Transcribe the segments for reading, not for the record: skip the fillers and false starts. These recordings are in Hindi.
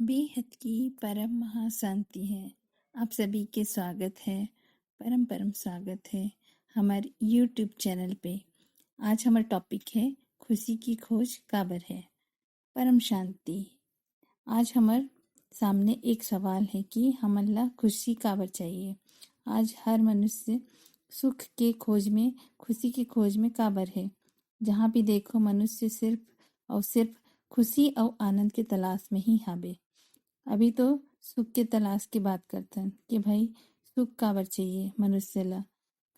बेहद की परम महाशांति है। आप सभी के स्वागत है, परम परम स्वागत है हमारे YouTube चैनल पे। आज हमारा टॉपिक है खुशी की खोज काबर है, परम शांति। आज हमारे सामने एक सवाल है कि हमला खुशी काबर चाहिए। आज हर मनुष्य सुख के खोज में, खुशी की खोज में काबर है। जहाँ भी देखो मनुष्य सिर्फ और सिर्फ खुशी और आनंद के तलाश में ही हावे। अभी तो सुख के तलाश की बात करते हैं कि भाई सुख काबर चाहिए मनुष्य ला,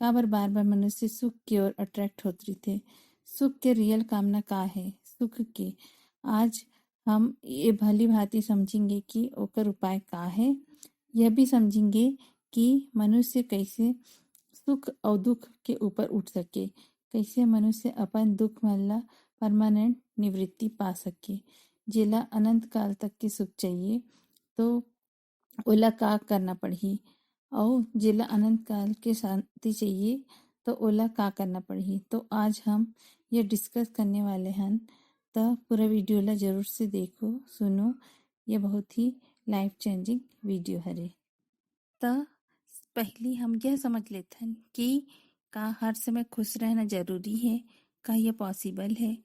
काबर बार बार मनुष्य सुख की ओर अट्रैक्ट होती थे। सुख के रियल कामना का है सुख के। आज हम ये भली भांति समझेंगे कि ओकर उपाय का है। यह भी समझेंगे कि मनुष्य कैसे सुख और दुख के ऊपर उठ सके, कैसे मनुष्य अपन दुख मन ला परमानेंट निवृत्ति पा सके। जेला अनंत काल तक के सुख चाहिए तो ओला का करना पड़ही, और जेला अनंत काल के शांति चाहिए तो ओला का करना पड़ही। तो आज हम ये डिस्कस करने वाले हैं, तो पूरा वीडियो ला जरूर से देखो सुनो। ये बहुत ही लाइफ चेंजिंग वीडियो हरे। तो पहली हम यह समझ लेते हैं कि का हर समय खुश रहना जरूरी है, का यह पॉसिबल है।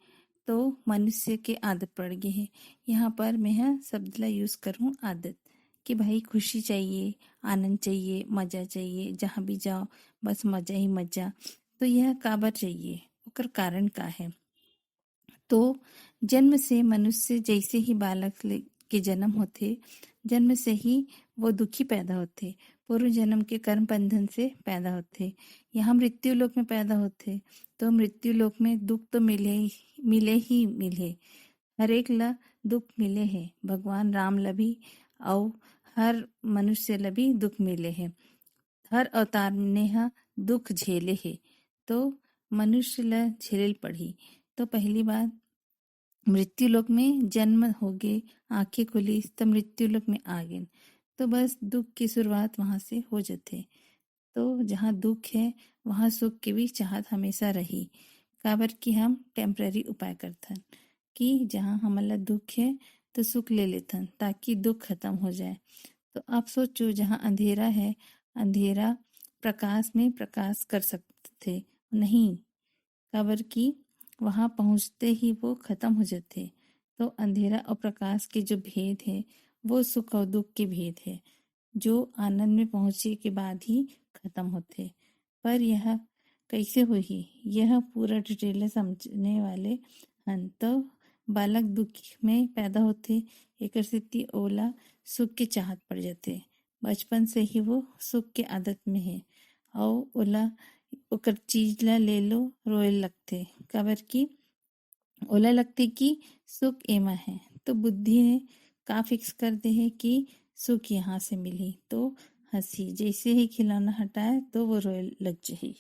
तो मनुष्य के आदत पड़ गई है। यहाँ पर मैं शब्द ला यूज करूँ आदत, कि भाई खुशी चाहिए, आनंद चाहिए, मजा चाहिए, जहाँ भी जाओ बस मजा ही मजा। तो यह काबर चाहिए, ओकर कारण का है। तो जन्म से मनुष्य जैसे ही के जन्म होते, जन्म से ही वो दुखी पैदा होते, पूर्व जन्म के कर्म बंधन से पैदा होते। यहाँ मृत्यु लोक में पैदा होते, तो मृत्यु लोक में दुख तो मिले। हर एक ला दुख मिले है, भगवान राम ला भी और हर मनुष्य ला भी दुख मिले है। हर अवतार ने दुख झेले है, तो मनुष्य ला झेल पड़ी। तो पहली बात, मृत्यु लोक में जन्म हो गए, आंखें खुली तो मृत्यु लोक में आ गए। तो बस दुख की शुरुआत वहां से हो जाते। तो जहाँ दुख है वहाँ सुख की भी चाहत हमेशा रही। काबर कि हम टेम्पररी उपाय करथन कि जहाँ हमारा दुख है तो सुख ले लेथन ताकि दुख खत्म हो जाए। तो आप सोचो, जहाँ अंधेरा है, अंधेरा प्रकाश में प्रकाश कर सकते नहीं, काबर कि वहां पहुंचते ही वो खत्म हो जाते। तो अंधेरा और प्रकाश के जो भेद है वो सुख और दुख के भेद है, जो आनंद में पहुंचे के बाद ही खत्म होते। पर यह कैसे हुई, यह पूरा डिटेल समझने वाले हन। तो बालक दुख में पैदा होते, एक स्थिति ओला सुख के चाहत पड़ जाते। बचपन से ही वो सुख के आदत में है और ओला ओकर चीज ला ले लो रोए लगते, काबर की ओला लगते कि सुख एमा है। तो बुद्धि ने का फिक्स कर दे है कि सुख यहाँ से मिली, तो हंसी, जैसे ही खिलौना हटाए तो वो रोए लग जाही।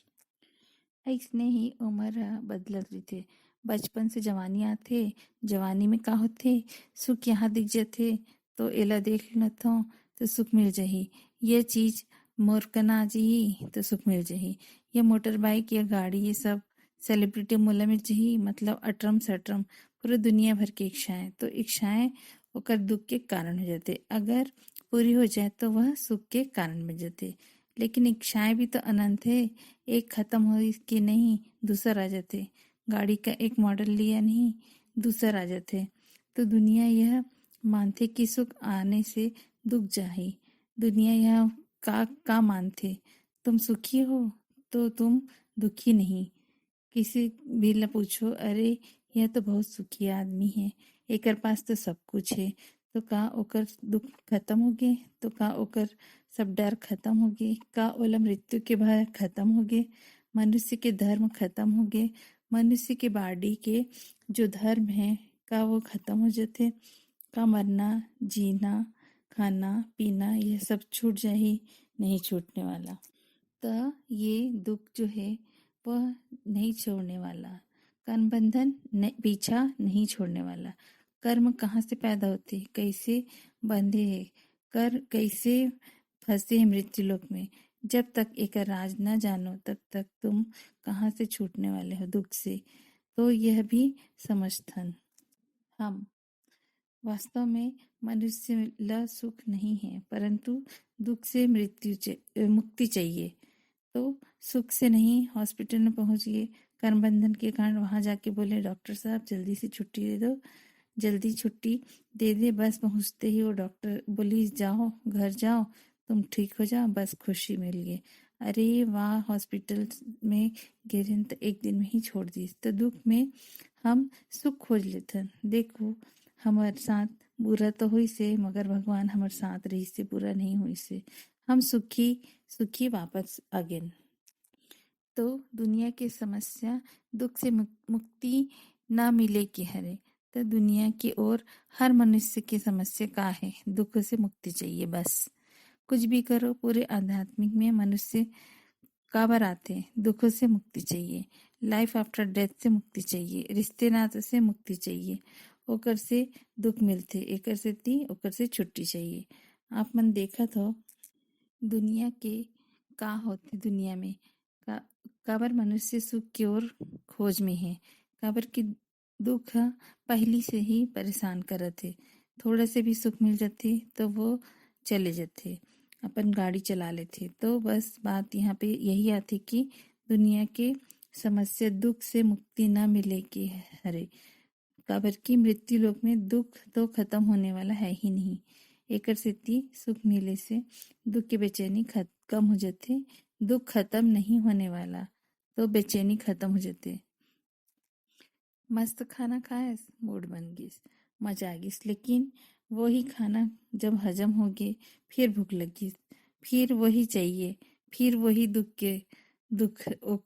ऐसने ही उम्र बदलत रहिथे, बचपन से जवानी आथे, जवानी में का होथे, सुख यहाँ दिख जाथे तो एला देख लेथो तो सुख मिल जाही। ये चीज मोर कना आ जाही तो सुख मिल जाही। ये मोटर बाइक या गाड़ी ये सब सेलिब्रिटी मोला मिल जाही, मतलब अटरम सटरम पूरे दुनिया भर की इच्छाएं। तो इच्छाएं ओकर दुख के कारण हो जाते, अगर पूरी हो जाए तो वह सुख के कारण बन जाते। लेकिन इच्छाएं भी तो अनंत है, एक खत्म हो कि नहीं दूसरा आ जाते। गाड़ी का एक मॉडल लिया नहीं दूसरा आ जाते। तो दुनिया यह मानते कि सुख आने से दुख जाही। दुनिया यह का मानते, तुम सुखी हो तो तुम दुखी नहीं। किसी भी ला पूछो, अरे यह तो बहुत सुखी आदमी है, एकर पास तो सब कुछ है, तो का ओकर दुख खत्म हो गए, तो का ओकर सब डर खत्म हो गए, का ओला मृत्यु के भय खत्म हो गए, मनुष्य के धर्म खत्म हो गए, मनुष्य के बॉडी के जो धर्म है का वो खत्म हो जाते, का मरना जीना खाना पीना ये सब छूट जाए, नहीं छूटने वाला। तो ये दुख जो है वह नहीं छोड़ने वाला, कर्म बंधन पीछा नहीं छोड़ने वाला। कर्म कहाँ से पैदा होते, कैसे बंधे है, कर कैसे फंसे हैं मृत्यु लोक में। जब तक एक राज न जानो तब तक तुम कहाँ से छूटने वाले हो दुख से। तो यह भी समझथन हम वास्तव में मनुष्य ला सुख नहीं है, परंतु दुख से मुक्ति चाहिए। तो सुख से नहीं, हॉस्पिटल में पहुंच गए, कर्म बंधन के कारण वहां जाके बोले डॉक्टर साहब जल्दी से छुट्टी दे दो, जल्दी छुट्टी दे दे। बस पहुंचते ही वो डॉक्टर बोली जाओ घर जाओ, तुम ठीक हो जाओ, बस खुशी मिल गई। अरे वाह, हॉस्पिटल में गिरन तो एक दिन में ही छोड़ दी। तो दुख में हम सुख खोज लेते। देखो हमारे साथ बुरा तो हुई से, मगर भगवान हमारे साथ रही से, बुरा नहीं हुई से हम सुखी सुखी वापस अगेन। तो दुनिया की समस्या दुख से मुक्ति ना मिले कि हरे। तो दुनिया की ओर हर मनुष्य की समस्या का है, दुख से मुक्ति चाहिए। बस कुछ भी करो, पूरे आध्यात्मिक में मनुष्य काबर आते हैं, दुखों से मुक्ति चाहिए, लाइफ आफ्टर डेथ से मुक्ति चाहिए, रिश्ते नाते से मुक्ति चाहिए। ओकर से दुख मिलते, एकर से ती ओकर से छुट्टी चाहिए। आप मन देखा तो दुनिया के का होते, दुनिया में का काबर मनुष्य सुख की ओर खोज में है, काबर की दुख पहली से ही परेशान करत है। थोड़ा से भी सुख मिल जाते तो वो चले जाते, अपन गाड़ी चला लेते। तो बस बात यहाँ पे यही आती कि दुनिया के समस्या दुख से मुक्ति ना मिले कि हरे, काबर की मृत्यु लोक में दुख तो खत्म होने वाला है ही नहीं। एकर सेती सुख मिले से दुख की बेचैनी कम हो जाते। दुख खत्म नहीं होने वाला तो बेचैनी खत्म हो जाते। मस्त खाना खाए, मूड बन गई, मजा आ गई, लेकिन वही खाना जब हजम हो गए फिर भूख लगी, फिर वही चाहिए, फिर वही दुख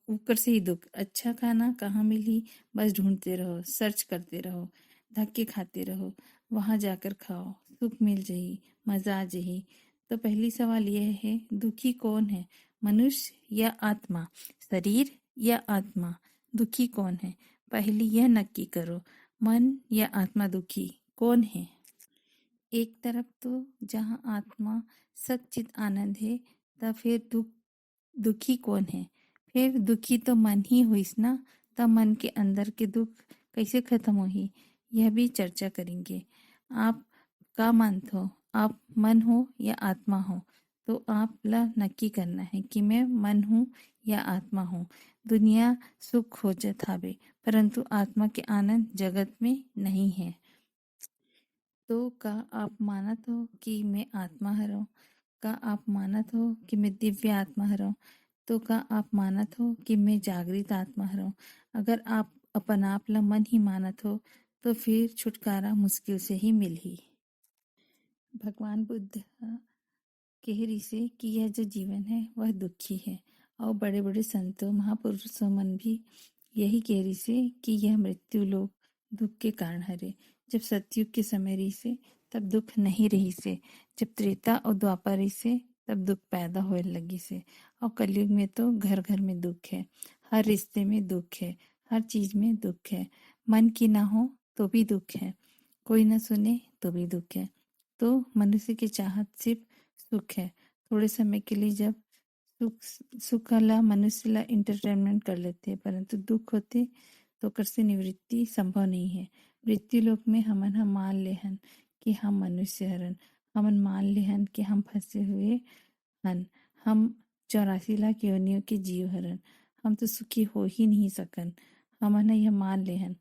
ऊपर से ही दुख। अच्छा खाना कहाँ मिली, बस ढूंढते रहो, सर्च करते रहो, धक्के खाते रहो, वहां जाकर खाओ, सुख मिल जाही, मजा आ जाही। तो पहली सवाल यह है, दुखी कौन है, मनुष्य या आत्मा, शरीर या आत्मा? दुखी कौन है, पहले यह नक्की करो, मन या आत्मा दुखी कौन है? एक तरफ तो जहाँ आत्मा सच्चित आनंद है, तब फिर दुखी कौन है? फिर दुखी तो मन ही हुईस ना, तब मन के अंदर के दुख कैसे खत्म होही, यह भी चर्चा करेंगे। आप का मानते हो, आप मन हो या आत्मा हो? तो आप ला नक्की करना है कि मैं मन हूँ या आत्मा हूँ। दुनिया सुख खोजत हावे, परंतु आत्मा के आनंद जगत में नहीं है। तो का आप मानत हो कि मैं आत्मा हरो? का आप मानत हो कि मैं दिव्य आत्मा हरो? तो का आप मानत हो कि मैं जागृत आत्मा हरो? अगर आप अपन आप ला मन ही मानत हो तो फिर छुटकारा मुश्किल से ही मिलही। भगवान बुद्ध कह रही से कि यह जो जीवन है वह दुखी है, और बड़े बड़े संतों महापुरुषों मन भी यही कह रही से कि यह मृत्यु लोक दुख के कारण हरे। जब सतयुग के समय रही से तब दुख नहीं रही से, जब त्रेता और द्वापर रही से तब दुख पैदा होने लगी से, और कलयुग में तो घर घर में दुख है, हर रिश्ते में दुख है, हर चीज में दुख है। मन की ना हो तो भी दुख है, कोई ना सुने तो भी दुख है। तो मनुष्य की चाहत सिर्फ सुख है। थोड़े समय के लिए जब सुख ला मनुष्य ला इंटरटेनमेंट कर लेते हैं, परंतु दुख होते तो कर से निवृत्ति संभव नहीं है। मृत्यु लोक में हम मान लेहन कि हम मनुष्य हरन, हमन मान लेहन कि हम फंसे हुए हन, हम 84 लाख योनियों के जीव हरन, हम तो सुखी हो ही नहीं सकन। हमन यह मान लेहन,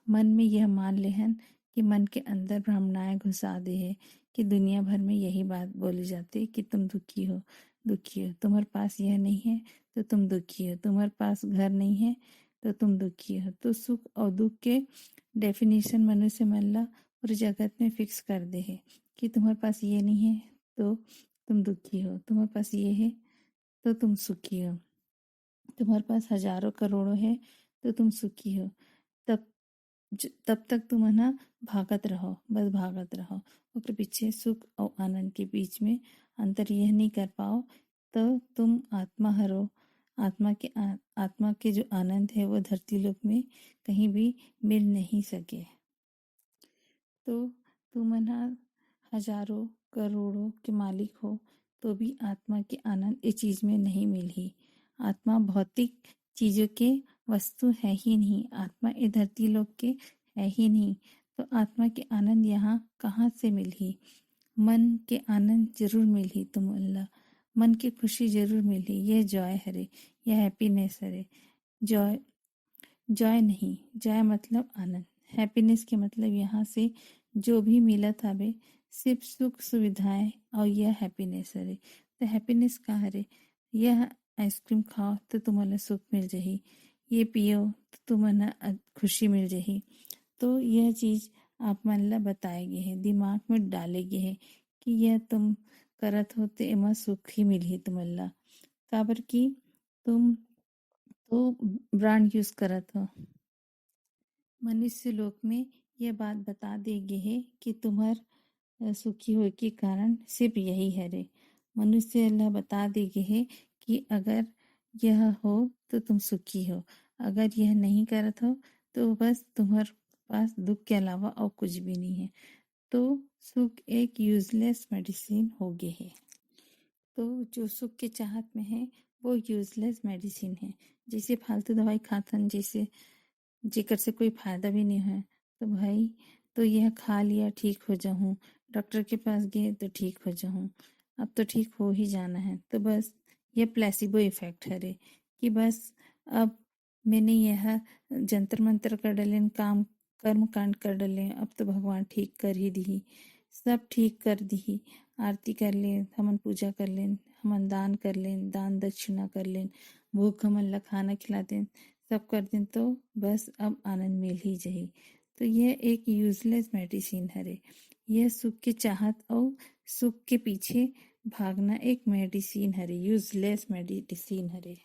मन में यह मान लेहन कि मन के अंदर भ्रमणाएं घुसा दे है कि दुनिया भर में यही बात बोली जाती है कि तुम दुखी हो, दुखी हो, तुम्हारे पास यह नहीं है तो तुम दुखी हो, तुम्हारे पास घर नहीं है तो तुम दुखी हो। तो सुख और दुख के डेफिनेशन मनुष्य मन ला पूरे जगत में फिक्स कर दे है कि तुम्हारे पास ये नहीं है तो तुम दुखी हो, तुम्हारे पास ये है तो तुम सुखी हो, तुम्हारे पास हजारों करोड़ों है तो तुम सुखी हो। तब तब तक तुम है ना भागत रहो, बस भागत रहो, और पीछे सुख और आनंद के बीच में अंतर यह नहीं कर पाओ तो तुम आत्मा हरो। आत्मा के जो आनंद है वो धरती लोक में कहीं भी मिल नहीं सके। तो तुम है ना हजारों करोड़ों के मालिक हो तो भी आत्मा के आनंद इस चीज में नहीं मिली। आत्मा भौतिक चीजों के वस्तु है ही नहीं, आत्मा इस धरती लोक के है ही नहीं। तो तो आत्मा के आनंद यहाँ कहाँ से मिली? मन के आनंद जरूर मिली तुमल्ला, मन की खुशी जरूर मिली। यह जॉय हरे, यह हैप्पीनेस हरे। जॉय जॉय नहीं, जॉय मतलब आनंद, हैप्पीनेस के मतलब यहाँ से जो भी मिला था बे सिर्फ सुख सुविधाएं और यह हैप्पीनेस हरे। तो हैप्पीनेस का हरे, यह आइसक्रीम खाओ तो तुम्हारा सुख मिल जाही, ये पियो तो तुम्हारा खुशी मिल जाही। तो यह चीज आप मन ला बताए गए है, दिमाग में डाले गए है कि यह तुम करत हो तो एमा सुख ही मिलही तुमन ला। काबर की तुम तो ब्रांड यूज करत हो। मनुष्य लोक में यह बात बता दे गे है कि तुम्हार सुखी होए के कारण सिर्फ यही है रे। मनुष्य ला बता दे गे है कि अगर यह हो तो तुम सुखी हो, अगर यह नहीं करत हो तो बस तुम्हार पास दुख के अलावा और कुछ भी नहीं है। तो सुख एक यूजलेस मेडिसिन हो गए है। तो जो सुख के चाहत में है वो यूजलेस मेडिसिन है। जैसे फालतू दवाई खाथन, जैसे जेकर से कोई फायदा भी नहीं है, तो भाई तो यह खा लिया ठीक हो जाऊं, डॉक्टर के पास गए तो ठीक हो जाऊं, अब तो ठीक हो ही जाना है। तो बस ये प्लेसिबो इफेक्ट है रे कि बस अब मैंने यह जंतर मंतर कर डलेन, काम कर्म कांड कर डले, अब तो भगवान ठीक कर ही दी, सब ठीक कर दी। आरती कर लें, हमन पूजा कर लें, हमन दान कर लें, दान दक्षिणा कर लें, भूख हमन ला खाना खिला दें, सब कर दें तो बस अब आनंद मिल ही जाही। तो यह एक यूजलेस मेडिसिन हरे। यह सुख के चाहत और सुख के पीछे भागना एक मेडिसिन हरे, यूजलेस मेडिसिन हरे।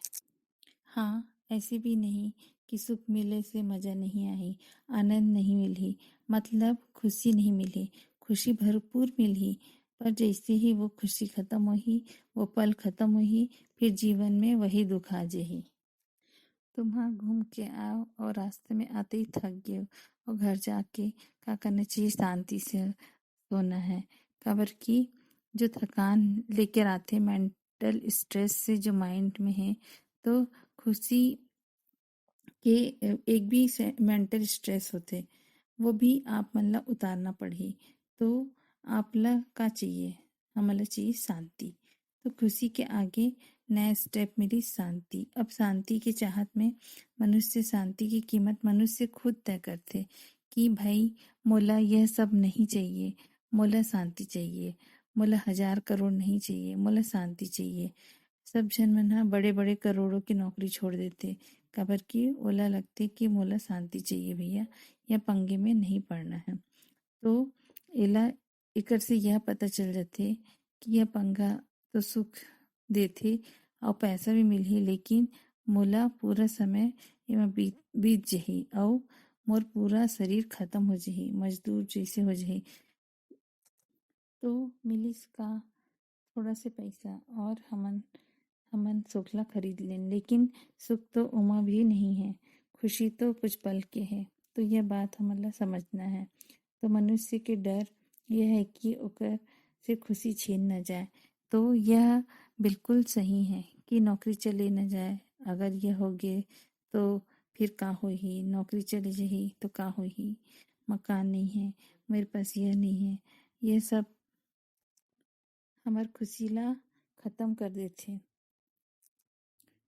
हाँ, ऐसे भी नहीं कि सुख मिले से मजा नहीं आई, आनंद नहीं मिली, मतलब खुशी नहीं मिली। खुशी भरपूर मिली, पर जैसे ही वो खुशी खत्म हुई, वो पल खत्म हुई, फिर जीवन में वही दुख आ जाही। तुम वहाँ घूम के आओ और रास्ते में आते ही थक गए हो और घर जाके क्या करना चाहिए? शांति से सोना है। काबर की जो थकान लेकर आते मेंटल स्ट्रेस से जो माइंड में है, तो खुशी के एक भी मेंटल स्ट्रेस होते, वो भी आप मन ला उतारना पड़ी। तो आप ला का चाहिए? हमला चाहिए शांति। तो खुशी के आगे नया स्टेप मिली शांति। अब शांति की चाहत में मनुष्य, शांति की कीमत मनुष्य खुद तय करते कि भाई मोला यह सब नहीं चाहिए, मोला शांति चाहिए, मोला 1000 करोड़ नहीं चाहिए, मोला शांति चाहिए। सब झन मन हा बड़े बड़े करोड़ों की नौकरी छोड़ देते, काबर की ओला लगते कि मोला शांति चाहिए भैया, या पंगे में नहीं पड़ना है। तो एला एकर से यह पता चल जाते कि यह पंगा तो सुख देथे और पैसा भी मिलही, लेकिन मोला पूरा समय एमा बीत जही और मोर पूरा शरीर खत्म हो जही, मजदूर जैसे हो जही। तो मिलिस का थोड़ा से पैसा और हमन हमन सुखला खरीद लें, लेकिन सुख तो उमा भी नहीं है, खुशी तो कुछ पल के है। तो यह बात हमन ला समझना है। तो मनुष्य के डर यह है कि ओकर से खुशी छीन न जाए। तो यह बिल्कुल सही है कि नौकरी चले न जाए। अगर यह हो गए तो फिर का होही, नौकरी चली जाही तो का होही, मकान नहीं है, मेरे पास यह नहीं है, यह सब हमार खुशी ला खत्म कर देथे।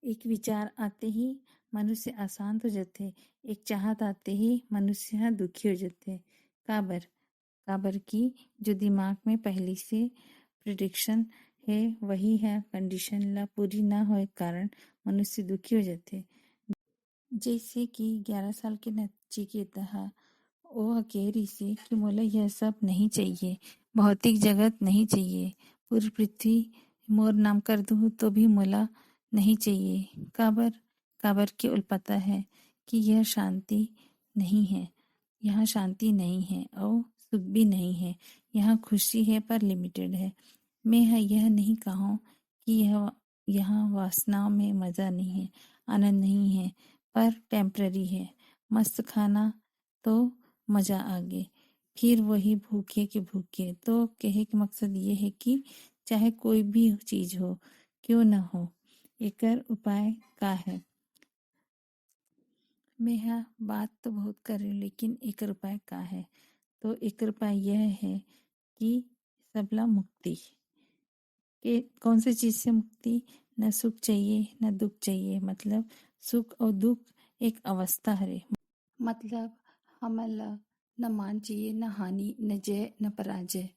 एक विचार आते ही मनुष्य अशांत हो जाते, एक चाहत आते ही मनुष्य हा दुखी हो जाते। काबर? काबर की जो दिमाग में पहले से प्रिडिक्शन है वही है, कंडीशन ला पूरी ना होए कारण मनुष्य दुखी हो जाते। जैसे कि 11 साल के नचिकेता हा, वो कह रही से कि मोला यह सब नहीं चाहिए, भौतिक जगत नहीं चाहिए, पूरी पृथ्वी मोर नाम कर दूँ तो भी मोला नहीं चाहिए। काबर? काबर के उल पता है कि यह शांति नहीं है, यहाँ शांति नहीं है और सुख भी नहीं है, यहाँ खुशी है पर लिमिटेड है। मैं यह नहीं कहूँ कि यह यहाँ वासनाओं में मज़ा नहीं है, आनंद नहीं है, पर टेम्पररी है। मस्त खाना तो मज़ा आ गए, फिर वही भूखे के भूखे। तो कहे के मकसद ये है कि चाहे कोई भी चीज़ हो, क्यों न हो, एकर उपाय का है? मैं बात तो बहुत कर रही हूँ, लेकिन एकर उपाय का है? तो एक कृपा यह है कि सबला मुक्ति के कौन सी चीज से मुक्ति, न सुख चाहिए न दुख चाहिए, मतलब सुख और दुख एक अवस्था है, मतलब हमला न मान चाहिए, न हानि, न जय न पराजय।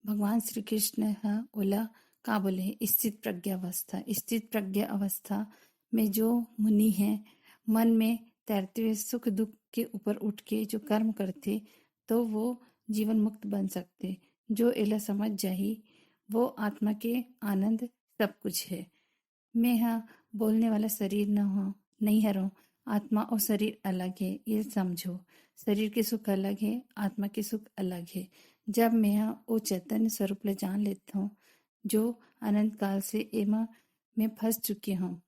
भगवान श्री कृष्ण ओला का बोले स्थित प्रज्ञा अवस्था। स्थित प्रज्ञा अवस्था में जो मुनि हैं, मन में तैरते हुए सुख दुख के ऊपर उठ के जो कर्म करते, तो वो जीवन मुक्त बन सकते। जो एला समझ जाही वो आत्मा के आनंद सब कुछ है। मैं हाँ बोलने वाला शरीर न हो, नहीं हरो, आत्मा और शरीर अलग है, ये समझो। शरीर के सुख अलग है, आत्मा के सुख अलग है। जब मैं यहाँ वो चैतन्य स्वरूप ले जान लेता हूँ जो अनंत काल से एमा में फंस चुकी हूँ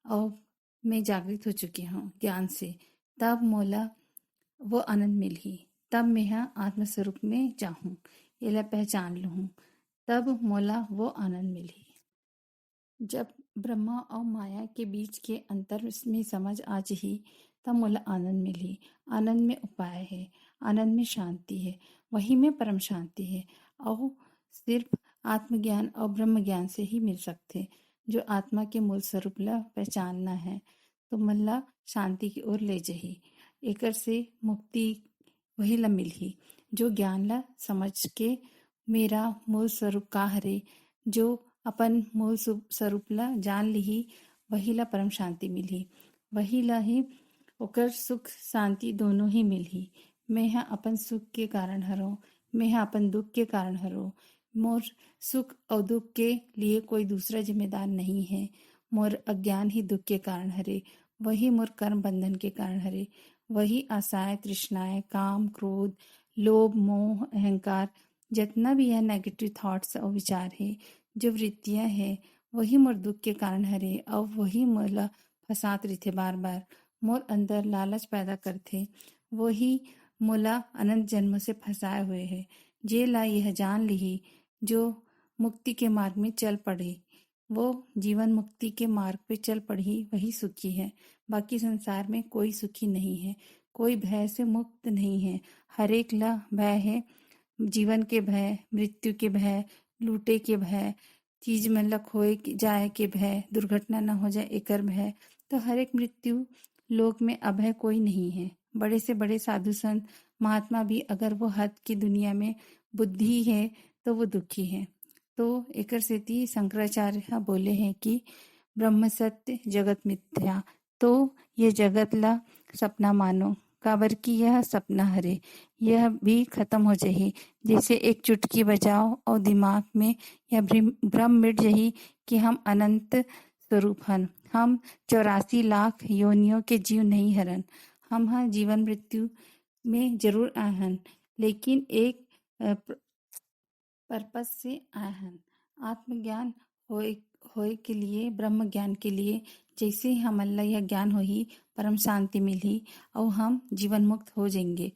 और मैं जागृत हो चुकी हूँ ज्ञान से, तब मोला वो आनंद मिली। तब मैं यहाँ आत्म स्वरूप में जाऊँ, ये पहचान लूँ, तब मोला वो आनंद मिली। जब ब्रह्मा और माया के बीच के अंतर में समझ आ जाही, तब मोला आनंद मिली। आनंद में उपाय है, आनंद में शांति है, वही में परम शांति है, और सिर्फ आत्मज्ञान और ब्रह्म ज्ञान से ही मिल सकते। जो आत्मा के मूल स्वरूप ला पहचानना है तो मल्ला शांति की ओर ले जही। एकर से मुक्ति वही ला मिलही जो ज्ञान ला समझ के मेरा मूल स्वरूप का हरे, जो अपन मूल स्वरूप ला जान लिही, वही ला परम शांति मिली। वही ला ही ओकर सुख शांति दोनों ही मिलही। मैं हाँ अपन सुख के कारण हरो, मैं हाँ अपन दुख के कारण हरो। मोर सुख और दुख के लिए कोई दूसरा जिम्मेदार नहीं है। मोर अज्ञान ही दुख के कारण हरे, वही मोर कर्म बंधन के कारण हरे। वही आशाएं, तृष्णाएं, काम, क्रोध, लोभ, मोह, अहंकार, जितना भी यह नेगेटिव थॉट्स और विचार है, जो वृत्तियां है, वही मोर दुख के कारण हरे, और वही मोला फसात रहते बार बार, मोर अंदर लालच पैदा करते, वही मोला अनंत जन्म से फंसाए हुए है। जे ला यह जान ली जो मुक्ति के मार्ग में चल पड़े, वो जीवन मुक्ति के मार्ग पे चल पड़ी, वही सुखी है। बाकी संसार में कोई सुखी नहीं है, कोई भय से मुक्त नहीं है। हर एक ला भय है, जीवन के भय, मृत्यु के भय, लूटे के भय, चीज मतलब खोए जाए के भय, दुर्घटना न हो जाए एकर भय। तो हर एक मृत्यु लोक में अभय कोई नहीं है। बड़े से बड़े साधु संत महात्मा भी अगर वो हद की दुनिया में बुद्धि है तो वो दुखी है। तो एकर सेती शंकराचार्य बोले हैं कि ब्रह्म सत्य जगत मिथ्या। तो ये जगत ला सपना मानो, काबर की यह सपना हरे, यह भी खत्म हो जाही। जैसे एक चुटकी बजाओ और दिमाग में यह भ्रम मिट जाही कि हम अनंत स्वरूप हन, हम 84 लाख योनियों के जीव नहीं हरन। हम हाँ जीवन मृत्यु में जरूर आए हन, लेकिन एक पर्पस से आए हन, आत्मज्ञान होए के लिए, ब्रह्म ज्ञान के लिए। जैसे ही हमला यह ज्ञान होही, परम शांति मिली और हम जीवन मुक्त हो जाएंगे।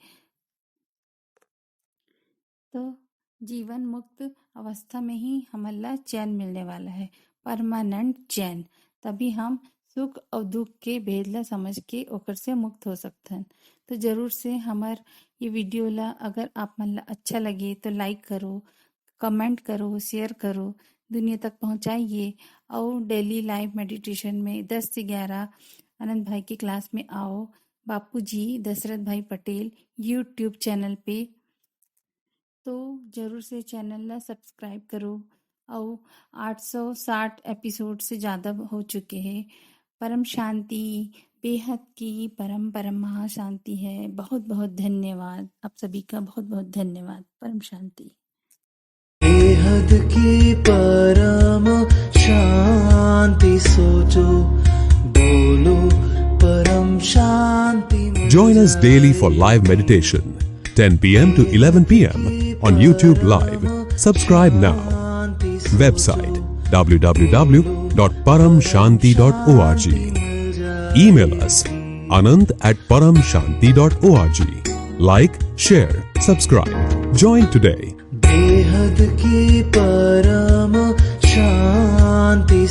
तो जीवन मुक्त अवस्था में ही हमला चैन मिलने वाला है, परमानेंट चैन। तभी हम सुख और दुख के भेद ला समझ के ओकर से मुक्त हो सकथन। तो जरूर से हमार ये वीडियो ला अगर आप मन ला अच्छा लगे तो लाइक करो, कमेंट करो, शेयर करो, दुनिया तक पहुंचाइए। और डेली लाइव मेडिटेशन में 10 से 11 आनंद भाई की क्लास में आओ। बापूजी दशरथ भाई पटेल यूट्यूब चैनल पे। तो जरूर से चैनल ला सब्सक्राइब करो। और 860 एपिसोड से ज़्यादा हो चुके हैं। परम शांति बेहद की परम महाशांति है। बहुत बहुत धन्यवाद आप सभी का, बहुत बहुत धन्यवाद। परम शांति बेहद की परम शांति, सोचो बोलो परम शांति। Join us daily for live meditation, 10 p.m. to 11 p.m. on YouTube Live. Subscribe now. Website www.paramshanti.org. Email us anant@paramshanti.org. Like, share, subscribe. Join today. बेहद की परम शांति।